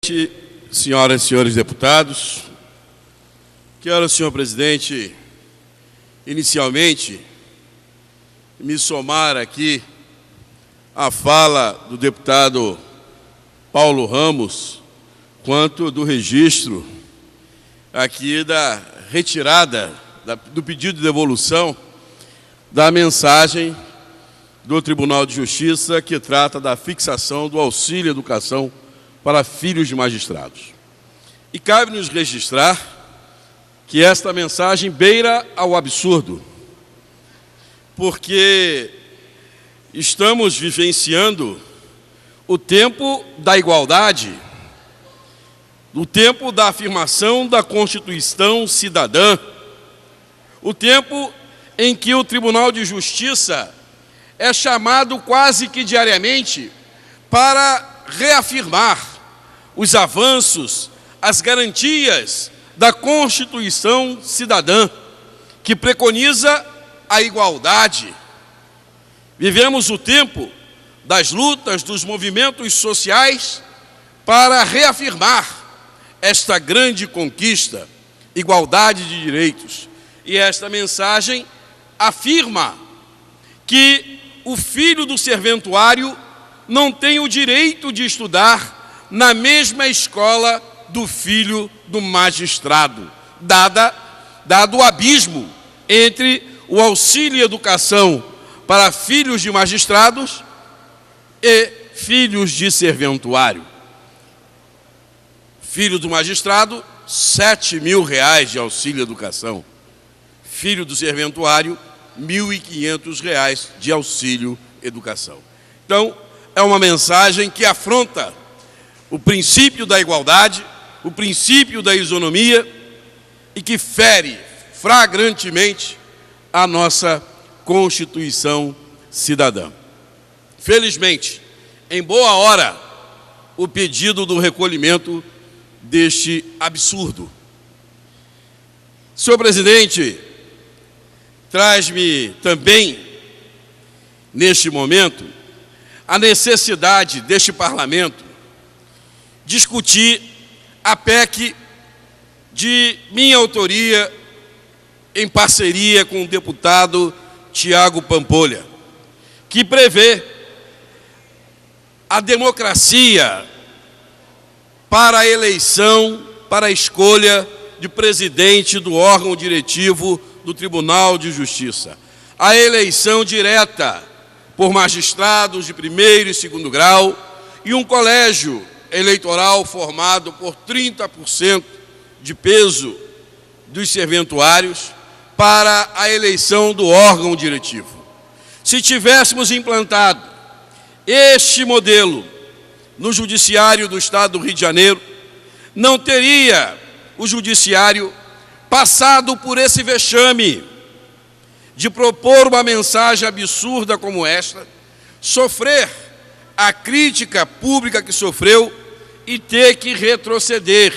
presidente, senhoras e senhores deputados, quero, senhor presidente, inicialmente me somar aqui à fala do deputado Paulo Ramos quanto do registro aqui da retirada do pedido de devolução da mensagem do Tribunal de Justiça que trata da fixação do auxílio educação para filhos de magistrados. E cabe-nos registrar que esta mensagem beira ao absurdo, porque estamos vivenciando o tempo da igualdade, o tempo da afirmação da Constituição cidadã, o tempo em que o Tribunal de Justiça é chamado quase que diariamente para reafirmar os avanços, as garantias da Constituição cidadã, que preconiza a igualdade. Vivemos o tempo das lutas dos movimentos sociais para reafirmar esta grande conquista, igualdade de direitos. E esta mensagem afirma que o filho do serventuário não tem o direito de estudar na mesma escola do filho do magistrado, dado o abismo entre o auxílio educação para filhos de magistrados e filhos de serventuário. Filho do magistrado, R$ 7.000 de auxílio educação. Filho do serventuário, R$ 1.500 de auxílio educação. Então, é uma mensagem que afronta o princípio da igualdade, o princípio da isonomia e que fere flagrantemente a nossa Constituição cidadã. Felizmente, em boa hora, o pedido do recolhimento deste absurdo. Senhor presidente, traz-me também, neste momento, a necessidade deste parlamento discutir a PEC de minha autoria em parceria com o deputado Tiago Pampolha, que prevê a democracia para a eleição, para a escolha de presidente do órgão diretivo do Tribunal de Justiça. A eleição direta por magistrados de primeiro e segundo grau e um colégio eleitoral formado por 30% de peso dos serventuários para a eleição do órgão diretivo. Se tivéssemos implantado este modelo no Judiciário do Estado do Rio de Janeiro, não teria o Judiciário passado por esse vexame de propor uma mensagem absurda como esta, sofrer a crítica pública que sofreu e ter que retroceder,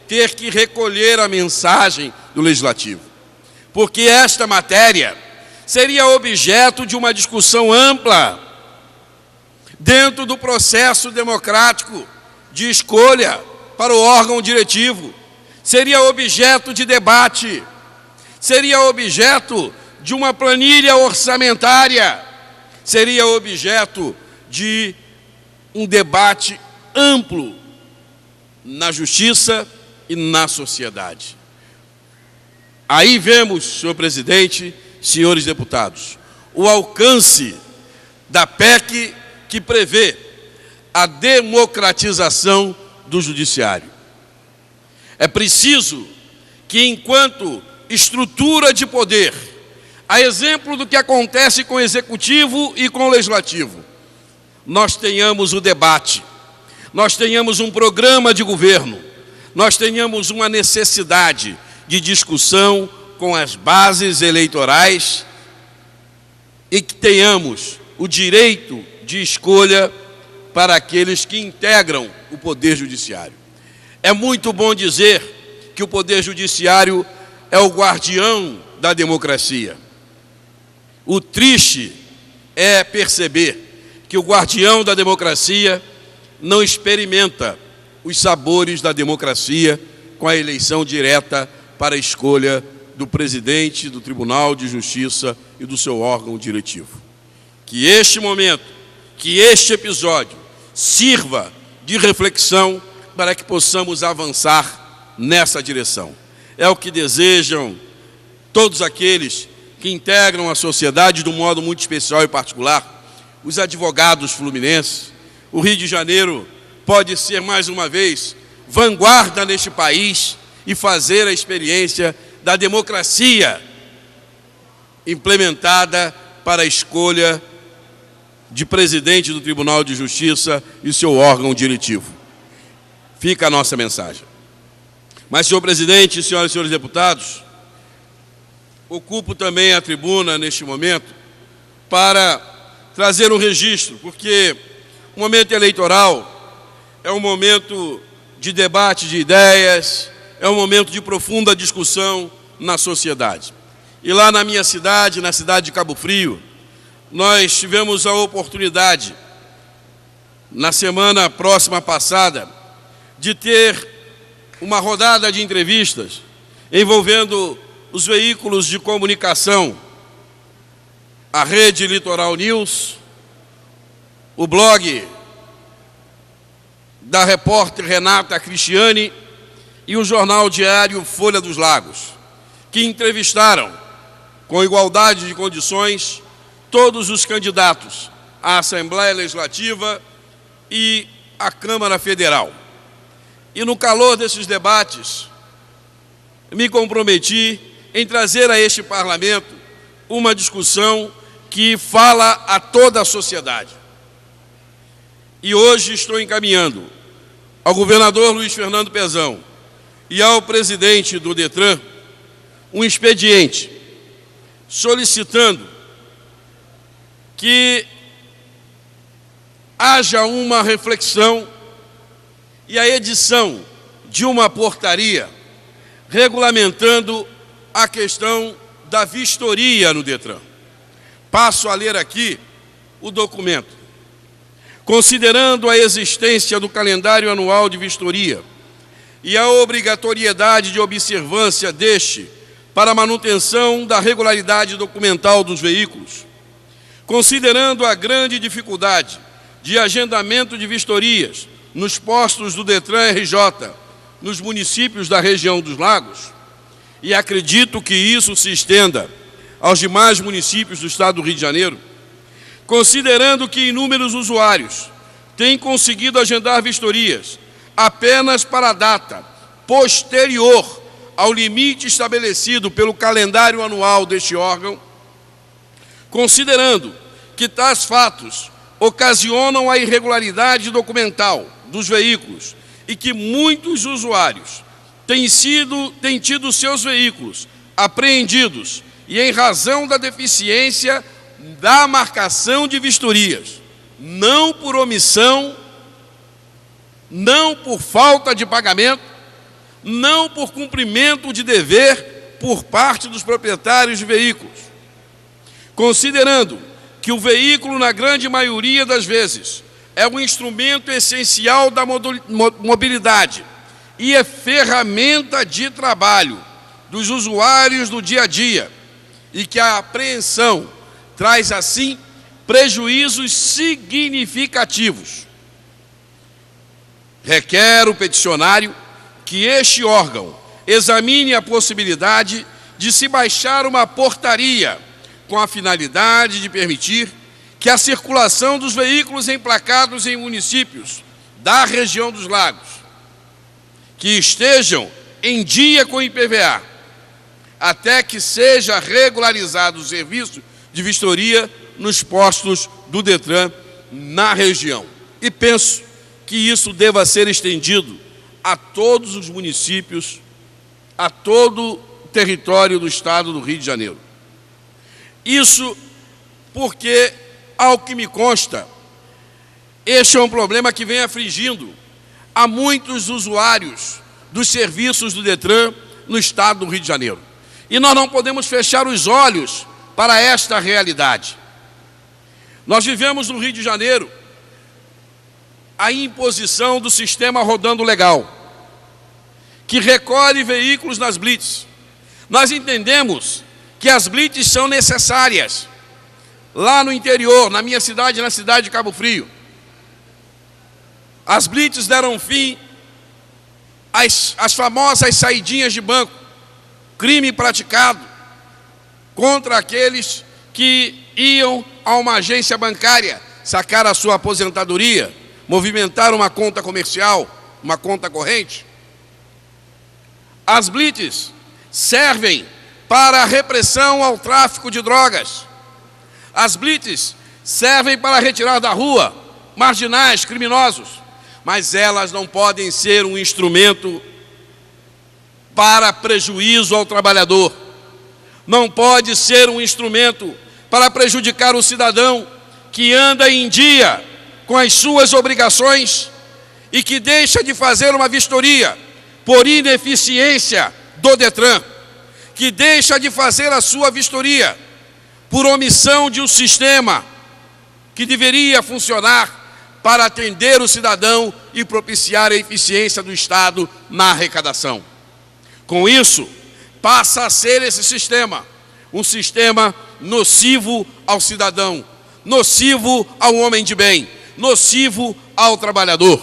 ter que recolher a mensagem do Legislativo. Porque esta matéria seria objeto de uma discussão ampla dentro do processo democrático de escolha para o órgão diretivo, seria objeto de debate, seria objeto de uma planilha orçamentária, seria objeto de um debate amplo na justiça e na sociedade. Aí vemos, senhor presidente, senhores deputados, o alcance da PEC que prevê a democratização do judiciário. É preciso que, enquanto estrutura de poder, a exemplo do que acontece com o Executivo e com o Legislativo, nós tenhamos o debate, nós tenhamos um programa de governo, nós tenhamos uma necessidade de discussão com as bases eleitorais e que tenhamos o direito de escolha para aqueles que integram o Poder Judiciário. É muito bom dizer que o Poder Judiciário é o guardião da democracia. O triste é perceber que o guardião da democracia não experimenta os sabores da democracia com a eleição direta para a escolha do presidente do Tribunal de Justiça e do seu órgão diretivo. Que este momento, que este episódio sirva de reflexão para que possamos avançar nessa direção. É o que desejam todos aqueles que integram a sociedade de um modo muito especial e particular, os advogados fluminenses. O Rio de Janeiro pode ser, mais uma vez, vanguarda neste país e fazer a experiência da democracia implementada para a escolha de presidente do Tribunal de Justiça e seu órgão diretivo. Fica a nossa mensagem. Mas, senhor presidente, senhoras e senhores deputados, ocupo também a tribuna neste momento para trazer um registro, porque o momento eleitoral é um momento de debate de ideias, é um momento de profunda discussão na sociedade. E lá na minha cidade, na cidade de Cabo Frio, nós tivemos a oportunidade, na semana próxima passada, de ter uma rodada de entrevistas envolvendo os veículos de comunicação, a Rede Litoral News, o blog da repórter Renata Cristiani e o jornal diário Folha dos Lagos, que entrevistaram, com igualdade de condições, todos os candidatos à Assembleia Legislativa e à Câmara Federal. E no calor desses debates, me comprometi em trazer a este Parlamento uma discussão que fala a toda a sociedade. E hoje estou encaminhando ao governador Luiz Fernando Pezão e ao presidente do DETRAN um expediente solicitando que haja uma reflexão e a edição de uma portaria regulamentando a questão da vistoria no DETRAN. Passo a ler aqui o documento. Considerando a existência do calendário anual de vistoria e a obrigatoriedade de observância deste para a manutenção da regularidade documental dos veículos, considerando a grande dificuldade de agendamento de vistorias nos postos do DETRAN RJ nos municípios da região dos Lagos, e acredito que isso se estenda aos demais municípios do estado do Rio de Janeiro, considerando que inúmeros usuários têm conseguido agendar vistorias apenas para a data posterior ao limite estabelecido pelo calendário anual deste órgão, considerando que tais fatos ocasionam a irregularidade documental dos veículos e que muitos usuários têm tido seus veículos apreendidos e em razão da deficiência da marcação de vistorias, não por omissão, não por falta de pagamento, não por cumprimento de dever por parte dos proprietários de veículos. Considerando que o veículo, na grande maioria das vezes, é um instrumento essencial da mobilidade e é ferramenta de trabalho dos usuários do dia a dia, e que a apreensão traz, assim, prejuízos significativos. Requer o peticionário que este órgão examine a possibilidade de se baixar uma portaria com a finalidade de permitir que a circulação dos veículos emplacados em municípios da região dos Lagos, que estejam em dia com IPVA, até que seja regularizado o serviço de vistoria nos postos do DETRAN na região. E penso que isso deva ser estendido a todos os municípios, a todo o território do estado do Rio de Janeiro. Isso porque, ao que me consta, este é um problema que vem afligindo a muitos usuários dos serviços do DETRAN no estado do Rio de Janeiro. E nós não podemos fechar os olhos para esta realidade. Nós vivemos no Rio de Janeiro a imposição do sistema rodando legal, que recolhe veículos nas blitz. Nós entendemos que as blitz são necessárias. Lá no interior, na minha cidade, na cidade de Cabo Frio, as blitz deram fim às famosas saidinhas de banco, crime praticado contra aqueles que iam a uma agência bancária sacar a sua aposentadoria, movimentar uma conta comercial, uma conta corrente. As blitz servem para a repressão ao tráfico de drogas. As blitz servem para retirar da rua marginais, criminosos, mas elas não podem ser um instrumento para prejuízo ao trabalhador. Não pode ser um instrumento para prejudicar o cidadão que anda em dia com as suas obrigações e que deixa de fazer uma vistoria por ineficiência do Detran, que deixa de fazer a sua vistoria por omissão de um sistema que deveria funcionar para atender o cidadão e propiciar a eficiência do Estado na arrecadação. Com isso, passa a ser esse sistema um sistema nocivo ao cidadão, nocivo ao homem de bem, nocivo ao trabalhador.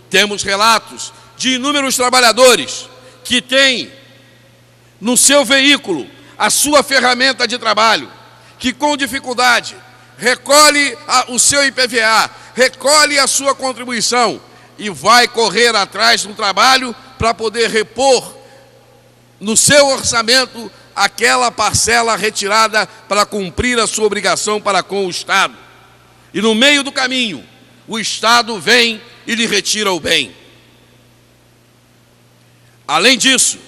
Temos relatos de inúmeros trabalhadores que têm no seu veículo a sua ferramenta de trabalho, que com dificuldade recolhe o seu IPVA, recolhe a sua contribuição e vai correr atrás do trabalho para poder repor no seu orçamento aquela parcela retirada para cumprir a sua obrigação para com o Estado. E no meio do caminho, o Estado vem e lhe retira o bem. Além disso,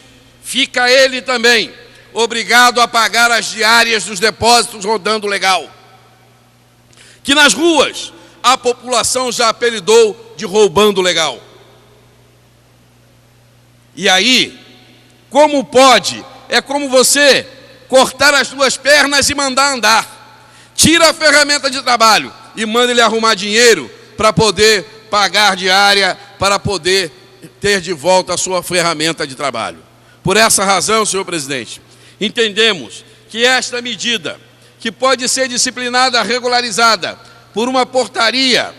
fica ele também obrigado a pagar as diárias dos depósitos rodando legal, que nas ruas a população já apelidou de roubando legal. E aí, como pode? É como você cortar as duas pernas e mandar andar. Tira a ferramenta de trabalho e manda ele arrumar dinheiro para poder pagar diária, para poder ter de volta a sua ferramenta de trabalho. Por essa razão, senhor presidente, entendemos que esta medida, que pode ser disciplinada, regularizada por uma portaria,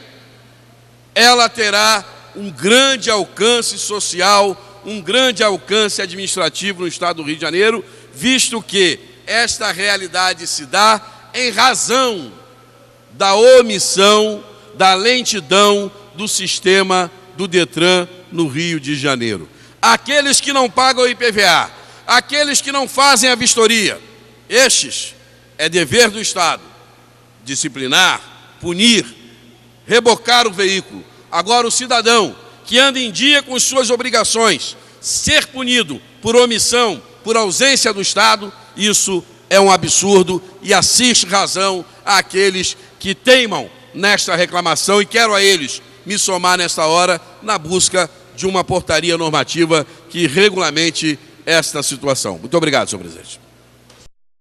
ela terá um grande alcance social, um grande alcance administrativo no Estado do Rio de Janeiro, visto que esta realidade se dá em razão da omissão, da lentidão do sistema do Detran no Rio de Janeiro. Aqueles que não pagam o IPVA, aqueles que não fazem a vistoria, estes é dever do Estado disciplinar, punir, rebocar o veículo. Agora o cidadão que anda em dia com suas obrigações, ser punido por omissão, por ausência do Estado, isso é um absurdo e assiste razão àqueles que teimam nesta reclamação, e quero a eles me somar nesta hora na busca de uma portaria normativa que regulamente esta situação. Muito obrigado, senhor presidente.